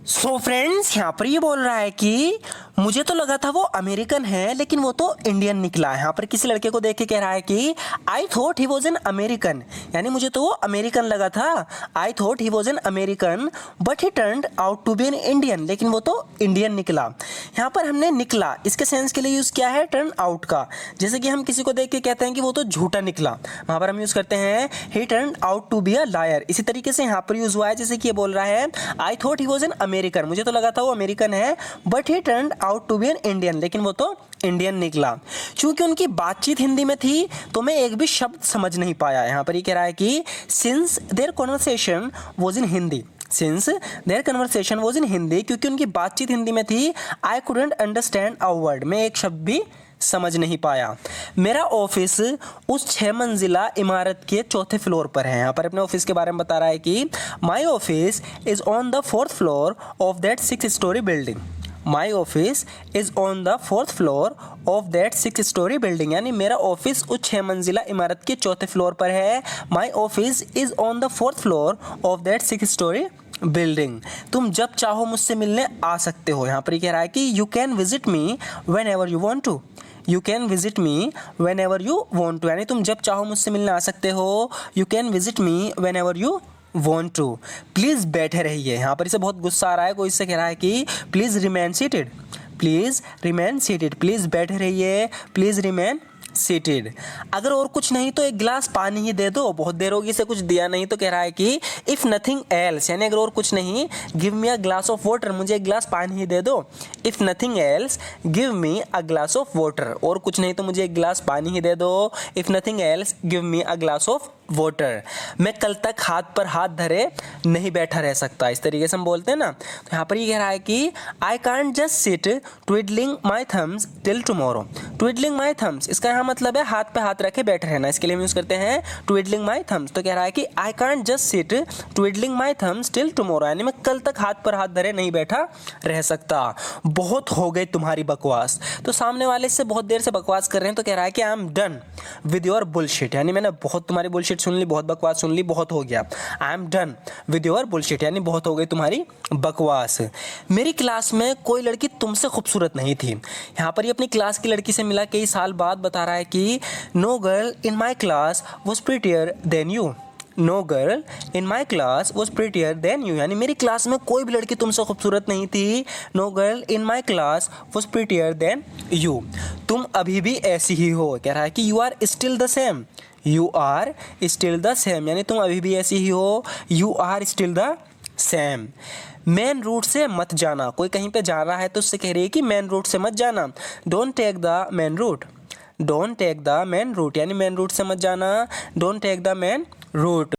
So friends यहाँ पर ये बोल रहा है कि मुझे तो लगा था वो अमेरिकन है लेकिन वो तो इंडियन निकला। यहाँ पर किसी लड़के को देख के कह रहा है कि I thought he was an American, यानी मुझे तो वो अमेरिकन लगा था। I thought he was an American but he turned out to be an Indian, लेकिन वो तो इंडियन निकला। यहाँ पर हमने निकला इसके सेंस के लिए यूज़ किया है टर्न आउट का। जैसे कि हम किसी को देख के कहते हैं कि वो तो झूठा निकला, वहाँ पर हम यूज़ करते हैं he turn out to be a liar. इसी तरीके से यहाँ पर यूज़ हुआ है, जैसे कि ये बोल रहा है I thought he was an American, मुझे तो लगा था वो अमेरिकन है but he turned out to be an Indian, लेकिन वो तो इंडियन निकला। चूंकि उनकी बातचीत हिंदी में थी तो मैं एक भी शब्द समझ नहीं पाया। यहाँ पर ये कह रहा है कि since their conversation was in Hindi, since their conversation was in Hindi, क्योंकि उनकी बातचीत हिंदी में थी, I couldn't understand a word, मैं एक शब्द भी समझ नहीं पाया। मेरा ऑफिस उस 6 मंजिला इमारत के चौथे फ्लोर पर है। यहाँ पर अपने ऑफिस के बारे में बता रहा है कि my office is on the 4th floor of that 6 story building. My office is on the 4th floor of that 6 story building, यानी मेरा ऑफिस उस 6 मंजिला इमारत के चौथे फ्लोर पर है। My office is on the 4th floor of that 6 story building. तुम जब चाहो मुझसे मिलने आ सकते हो। यहाँ पर ये कह रहा है कि you can visit me whenever you want to, you can visit me whenever you want to, यानी तुम जब चाहो मुझसे मिलने आ सकते हो। You can visit me whenever you want to. Please बैठे रहिए। यहाँ पर इसे बहुत गुस्सा आ रहा है, कोई इससे कह रहा है कि please remain seated, please remain seated, please बैठे रहिए, प्लीज़ रिमेन सीटेड। अगर और कुछ नहीं तो एक गिलास पानी ही दे दो, बहुत देर होगी इसे कुछ दिया नहीं। तो कह रहा है कि इफ़ नथिंग एल्स, यानी अगर और कुछ नहीं, give me a glass of water, मुझे एक गिलास पानी ही दे दो। If nothing else give me a glass of water, और कुछ नहीं तो मुझे एक गिलास पानी ही दे दो। If nothing else give me a glass of water. मैं कल तक हाथ पर हाथ धरे नहीं बैठा रह सकता, इस तरीके से हम बोलते हैं ना। तो यहाँ पर ये कह रहा है कि I can't just sit twiddling my thumbs till tomorrow. Twiddling my thumbs, इसका यहाँ मतलब है हाथ पे हाथ रखे बैठे रहना, इसके लिए हम यूज़ करते हैं ट्विडलिंग माई थम्स। तो कह रहा है कि I can't just sit twiddling my thumbs till tomorrow, यानी मैं कल तक हाथ पर हाथ धरे नहीं बैठा रह सकता। बहुत हो गई तुम्हारी बकवास। तो सामने वाले से बहुत देर से बकवास कर रहे हैं, तो कह रहा है कि I am done with your bullshit, यानी मैंने बहुत तुम्हारी बुलशिट सुन ली, बहुत बकवास सुन ली, बहुत हो गया। I am done with your bullshit, यानी बहुत हो गई तुम्हारी बकवास। मेरी क्लास में कोई लड़की तुमसे खूबसूरत नहीं थी। यहाँ पर ये अपनी क्लास की लड़की से मिला कई साल बाद, बता रहा है कि no girl in my class was prettier than you, no girl in my class was prettier than you, यानी मेरी क्लास में कोई भी लड़की तुमसे खूबसूरत नहीं थी। No girl in my class was prettier than you, तुम अभी भी ऐसी ही हो। कह रहा है कि you are still the same, you are still the same, यानी तुम अभी भी ऐसी ही हो। You are still the same. Main root से मत जाना, कोई कहीं पे जा रहा है तो उससे कह रही है कि मेन रूट से मत जाना। Don't take the main route, don't take the main route, यानी मेन रूट से मत जाना। Don't take the main route.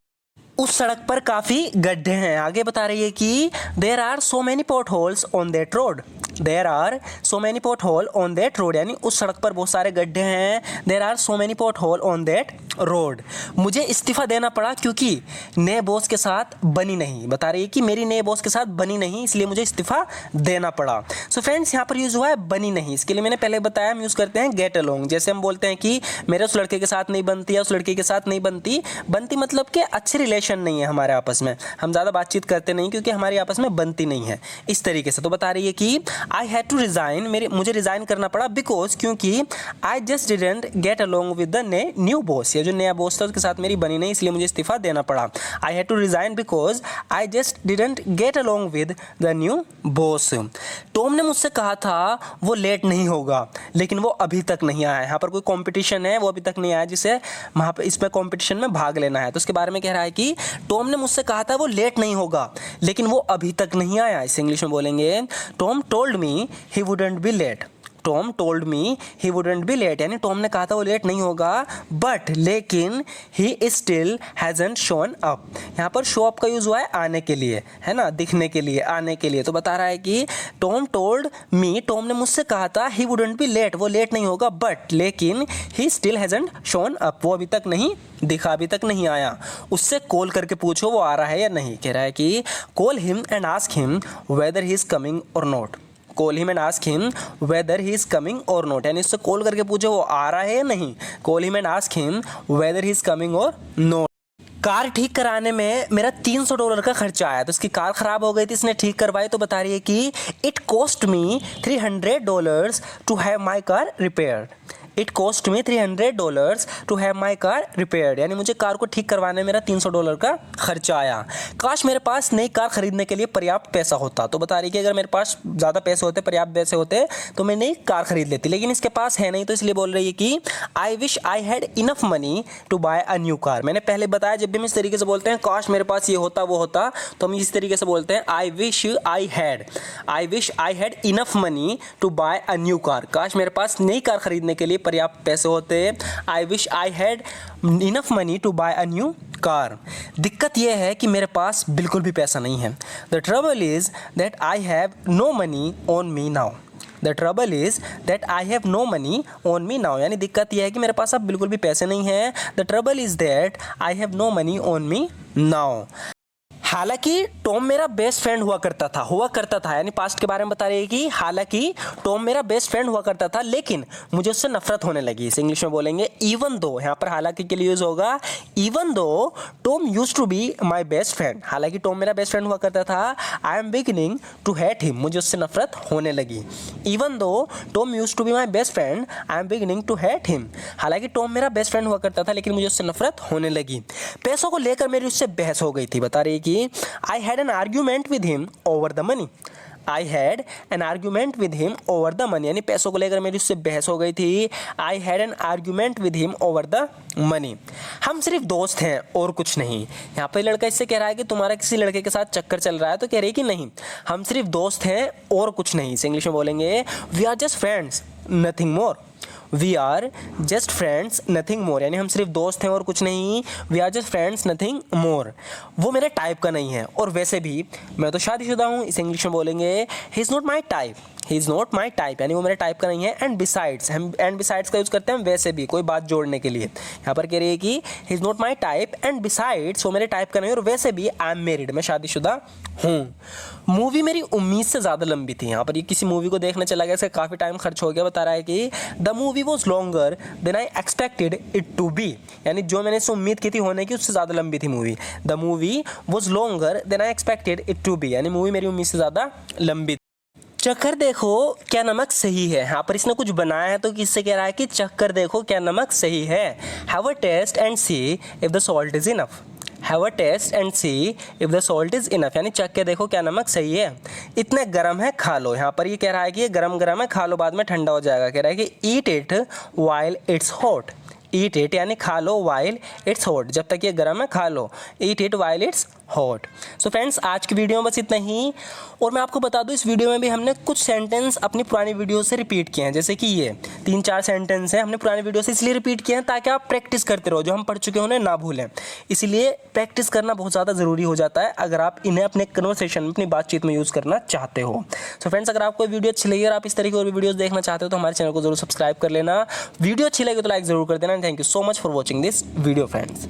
उस सड़क पर काफ़ी गड्ढे हैं। आगे बता रही है कि there are so many potholes on that road, there are so many pothole on that road, यानी उस सड़क पर बहुत सारे गड्ढे हैं। There are so many pothole on that road. मुझे इस्तीफ़ा देना पड़ा क्योंकि नए बॉस के साथ बनी नहीं, बता रही है कि मेरी नए बॉस के साथ बनी नहीं, इसलिए मुझे इस्तीफ़ा देना पड़ा। सो फ्रेंड्स यहाँ पर यूज़ हुआ है बनी नहीं, इसके लिए मैंने पहले बताया हम यूज़ करते हैं गेट अलोंग। जैसे हम बोलते हैं कि मेरे उस लड़के के साथ नहीं बनती या उस लड़के के साथ नहीं बनती, बनती मतलब कि अच्छे रिलेशन नहीं है हमारे आपस में, हम ज़्यादा बातचीत करते नहीं क्योंकि हमारी आपस में बनती नहीं है, इस तरीके से। तो बता रही है कि आई हैड टू रिज़ाइन, मुझे रिज़ाइन करना पड़ा बिकॉज, क्योंकि आई just didn't get along with the new boss, या जो नया बॉस था उसके साथ मेरी बनी नहीं, इसलिए मुझे इस्तीफा देना पड़ा। I had to resign because I just didn't get along with the new boss. Tom ने मुझसे कहा था वो लेट नहीं होगा, लेकिन वो अभी तक नहीं आया। यहाँ पर कोई कॉम्पिटिशन है, वो अभी तक नहीं आया जिसे वहाँ पर इसमें कॉम्पिटिशन में भाग लेना है, तो उसके बारे में कह रहा है कि टॉम ने मुझसे कहा था वो लेट नहीं होगा, लेकिन वो अभी तक नहीं आया। इसे इंग्लिश में बोलेंगे Tom told me he wouldn't be late, Tom told me he wouldn't be late, यानी टॉम ने कहा था वो लेट नहीं होगा, बट लेकिन he still hasn't shown up. यहाँ पर शो अप का यूज़ हुआ है आने के लिए, है ना, दिखने के लिए, आने के लिए। तो बता रहा है कि टॉम टोल्ड मी, टॉम ने मुझसे कहा था ही वुडंट बी लेट, वो लेट नहीं होगा, बट लेकिन he still hasn't shown up, वो अभी तक नहीं दिखा, अभी तक नहीं आया। उससे कॉल करके पूछो वो आ रहा है या नहीं। कह रहा है कि call him and ask him whether he is coming or not, call him and ask him whether he is coming or not, यानी इससे कॉल करके पूछो वो आ रहा है या नहीं। Call him and ask him whether he is coming or not. Car ठीक कराने में मेरा $300 का खर्चा आया। तो इसकी कार ख़राब हो गई थी, इसने ठीक करवाई। तो बता रही है कि it cost me $300 to have my car repaired. It cost me $300 to have my car repaired, यानी मुझे कार को ठीक करवाने में मेरा $300 का खर्चा आया। काश मेरे पास नई कार खरीदने के लिए पर्याप्त पैसा होता। तो बता रही कि अगर मेरे पास ज़्यादा पैसे होते, पर्याप्त पैसे होते, तो मैं नई कार खरीद लेती, लेकिन इसके पास है नहीं। तो इसलिए बोल रही है कि I wish I had enough money to buy a new car. मैंने पहले बताया जब भी हम इस तरीके से बोलते हैं काश मेरे पास ये होता वो होता, तो हम इस तरीके से बोलते हैं I wish I had enough money to buy a new car. काश मेरे पास नई कार खरीदने के लिए पर्याप्त पैसे होते। I wish I had enough money to buy a new car. दिक्कत यह है कि मेरे पास बिल्कुल भी पैसा नहीं है। The trouble is that I have no money on me now. The trouble is that I have no money on me now, यानी दिक्कत यह है कि मेरे पास अब बिल्कुल भी पैसे नहीं हैं। The trouble is that I have no money on me now. हालांकि टॉम मेरा बेस्ट फ्रेंड हुआ करता था, यानी पास्ट के बारे में बता रही है कि हालांकि टॉम मेरा बेस्ट फ्रेंड हुआ करता था, लेकिन मुझे उससे नफरत होने लगी। इसे इंग्लिश में बोलेंगे इवन दो। यहाँ पर हालांकि के लिए यूज होगा even though Tom used to be my best friend. हालांकि टॉम मेरा बेस्ट फ्रेंड हुआ करता था, I am beginning to hate him, मुझे उससे नफरत होने लगी। Even though Tom used to be my best friend, I am beginning to hate him. हालांकि टॉम मेरा बेस्ट फ्रेंड हुआ करता था, लेकिन मुझे उससे नफरत होने लगी। पैसों को लेकर मेरी उससे बहस हो गई थी। बता रही है कि I had an argument with him over the money. I had an argument with him over the money, यानी पैसों को लेकर मेरी उससे बहस हो गई थी। I had an argument with him over the money. हम सिर्फ दोस्त हैं और कुछ नहीं। यहाँ पर लड़का इससे कह रहा है कि तुम्हारा किसी लड़के के साथ चक्कर चल रहा है, तो कह रही है कि नहीं, हम सिर्फ दोस्त हैं और कुछ नहीं। इसे इंग्लिश में बोलेंगे we are just friends nothing more. We are just friends nothing more, यानी हम सिर्फ दोस्त हैं और कुछ नहीं। We are just friends nothing more. वो मेरे टाइप का नहीं है, और वैसे भी मैं तो शादीशुदा हूँ। इसे इंग्लिश में बोलेंगे he is not my type. He is not my type, यानी वो मेरे टाइप का नहीं है। एंड बिसाइड्स, हम एंड बिसाइड्स का यूज़ करते हैं वैसे भी कोई बात जोड़ने के लिए। यहाँ पर कह रही है कि he is not my type and besides, वो मेरे टाइप का नहीं, और वैसे भी आई एम मैरिड, मैं शादीशुदा हूँ। मूवी मेरी उम्मीद से ज़्यादा लंबी थी। यहाँ पर ये किसी मूवी को देखने चला गया, इसका काफ़ी टाइम खर्च हो गया। बता रहा है कि the movie was longer than I expected it to be, यानी जो मैंने इससे उम्मीद की थी होने की, उससे ज़्यादा लंबी थी movie. The movie was longer than I expected it to be, यानी मूवी मेरी उम्मीद से ज़्यादा लंबी। चक्कर देखो क्या नमक सही है। यहाँ पर इसने कुछ बनाया है, तो किससे कह रहा है कि चक्कर देखो क्या नमक सही है। Have a taste and see if the salt is enough. Have a taste and see if the salt is enough, यानी चख के देखो क्या नमक सही है। इतने गर्म है खा लो। यहाँ पर ये कह रहा है कि ये गरम गरम है, खा लो बाद में ठंडा हो जाएगा। कह रहा है कि ईट it while it's hot. Eat it यानी खा लो वाइल इट्स हॉट, जब तक ये गर्म है खा लो। Eat it while it's hot. So friends, आज की वीडियो में बस इतना ही। और मैं आपको बता दूं, इस वीडियो में भी हमने कुछ सेंटेंस अपनी पुरानी वीडियो से रिपीट किए हैं। जैसे कि ये 3-4 सेंटेंस हैं हमने पुरानी वीडियो से इसलिए रिपीट किए हैं ताकि आप प्रैक्टिस करते रहो, जो हम पढ़ चुके हैं उन्हें ना भूलें। इसलिए प्रैक्टिस करना बहुत ज़्यादा ज़रूरी हो जाता है अगर आप इन्हें अपने कन्वर्सेशन में, अपनी बातचीत में यूज़ करना चाहते हो। सो फ्रेंड्स, अगर आपको वीडियो अच्छी लगी और आप इस तरह की और भी वीडियोज़ देखना चाहते हो तो हमारे चैनल को जरूर सब्सक्राइब कर लेना। वीडियो अच्छी लगी तो लाइक ज़रूर कर देना। Thank you so much for watching this video friends.